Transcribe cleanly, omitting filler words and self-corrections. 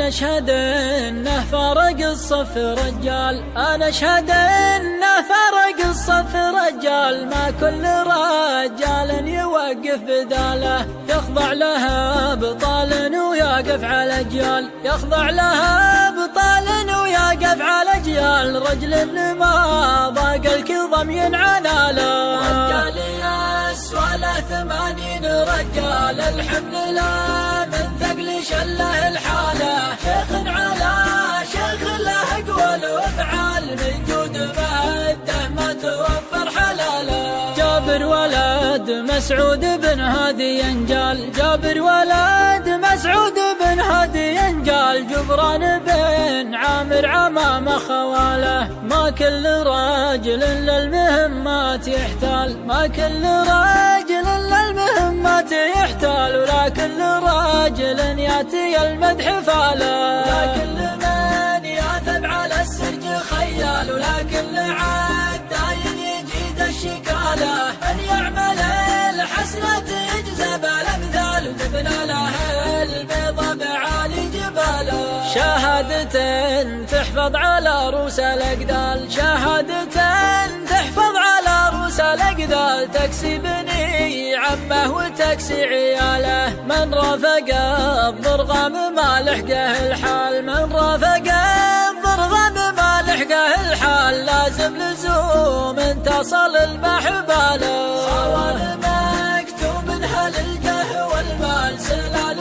أنا أشهد إنه فارق الصف رجال، أنا أشهد إنه فارق الصف رجال، ما كل رجال يوقف بداله، يخضع لها بطال ويقف على أجيال، يخضع لها بطال ويقف على أجيال، رجل ما ضاق الكظم ينعنى له، رجال يسوى له 80 رجال، الحمل لا من ثقل شله الحاله، شيخ على شيخ له اقوال وافعال، من جود مده ما توفر حلاله، جابر ولد مسعود بن هادي ينجال، جابر ولد مسعود بن هادي ينجال، جبران بن عامر عمام خواله، ما كل راجل للمهمات يحتال، ما كل راجل للمهمات يحتال، ولا كل راجل ياتي المدح فاله، لا كل من ياثب على السرج خيال، ولا كل عداين يجيد الشكاله، من يعمل الحسنة يجزى بالامثال، تبنى له البيضة بعالي جباله، شهادة تحفظ على رؤوس الأقدال، شهادة تحفظ على رؤوس الأقدال، تكسي بني عمه وتكسي عياله، من رافق الضرغام ما لحقه الحال، من رافق الضرغام ما لحقه الحال، لازم لزوم تصل المحباله، صوال مكتوب هل الجاه والمال، سلال